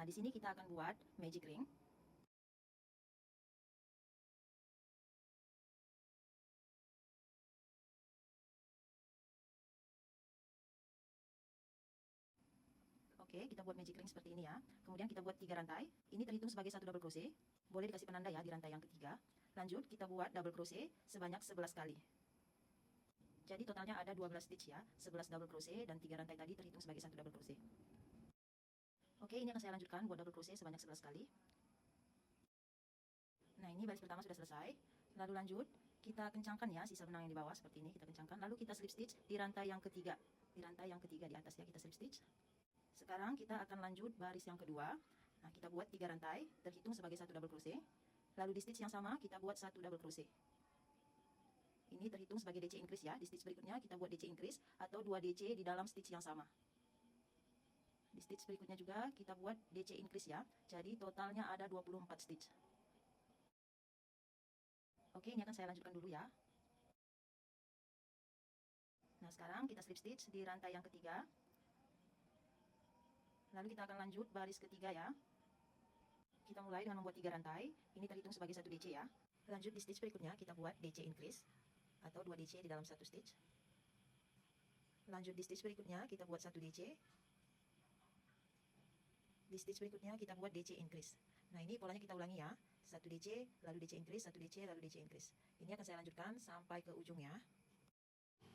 Nah, di sini kita akan buat magic ring. Oke, kita buat magic ring seperti ini ya. Kemudian kita buat 3 rantai. Ini terhitung sebagai satu double crochet. Boleh dikasih penanda ya di rantai yang ketiga. Lanjut, kita buat double crochet sebanyak 11 kali. Jadi totalnya ada 12 stitch ya. 11 double crochet dan 3 rantai tadi terhitung sebagai satu double crochet. Oke, ini akan saya lanjutkan buat double crochet sebanyak 11 kali. Nah, ini baris pertama sudah selesai. Lalu lanjut, kita kencangkan ya sisa benang yang di bawah seperti ini, kita kencangkan. Lalu kita slip stitch di rantai yang ketiga. Di rantai yang ketiga di atas ya, kita slip stitch. Sekarang kita akan lanjut baris yang kedua. Nah, kita buat 3 rantai, terhitung sebagai satu double crochet. Lalu di stitch yang sama, kita buat satu double crochet. Ini terhitung sebagai DC increase ya. Di stitch berikutnya kita buat DC increase atau 2 DC di dalam stitch yang sama. Di stitch berikutnya juga kita buat DC increase ya. Jadi totalnya ada 24 stitch. Oke, ini akan saya lanjutkan dulu ya. Nah, sekarang kita slip stitch di rantai yang ketiga. Lalu kita akan lanjut baris ketiga ya. Kita mulai dengan membuat 3 rantai. Ini terhitung sebagai 1 DC ya. Lanjut di stitch berikutnya kita buat DC increase atau 2 DC di dalam satu stitch. Lanjut di stitch berikutnya kita buat 1 DC. Di stitch berikutnya kita buat DC increase. Nah, ini polanya kita ulangi ya. 1 DC, lalu DC increase, 1 DC, lalu DC increase. Ini akan saya lanjutkan sampai ke ujung ya.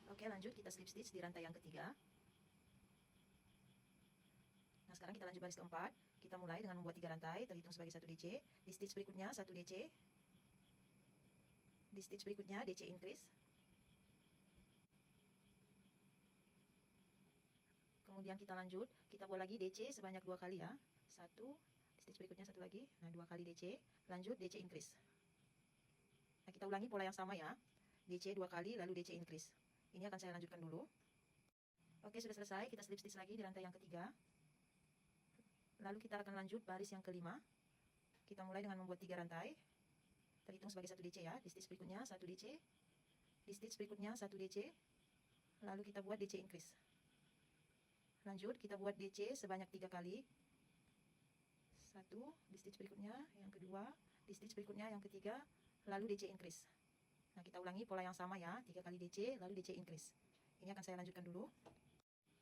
Oke, lanjut kita slip stitch di rantai yang ketiga. Nah, sekarang kita lanjut baris keempat. Kita mulai dengan membuat 3 rantai, terhitung sebagai 1 DC. Di stitch berikutnya 1 DC. Di stitch berikutnya DC increase. Kemudian kita lanjut, kita buat lagi DC sebanyak 2 kali ya. 1, di stitch berikutnya 1 lagi. Nah, 2 kali DC, lanjut DC increase. Nah, kita ulangi pola yang sama ya. DC 2 kali, lalu DC increase. Ini akan saya lanjutkan dulu. Oke, sudah selesai. Kita slip stitch lagi di rantai yang ketiga. Lalu kita akan lanjut baris yang kelima. Kita mulai dengan membuat 3 rantai. Terhitung sebagai 1 DC ya. Di stitch berikutnya 1 DC. Di stitch berikutnya 1 DC. Lalu kita buat DC increase. Lanjut kita buat DC sebanyak 3 kali. 1 di stitch berikutnya, yang kedua, di stitch berikutnya, yang ketiga, lalu DC increase. Nah, kita ulangi pola yang sama ya. 3 kali DC, lalu DC increase. Ini akan saya lanjutkan dulu.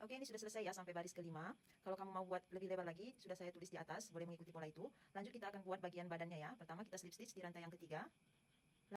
Oke, ini sudah selesai ya sampai baris kelima. Kalau kamu mau buat lebih lebar lagi, sudah saya tulis di atas, boleh mengikuti pola itu. Lanjut kita akan buat bagian badannya ya. Pertama kita slip stitch di rantai yang ketiga.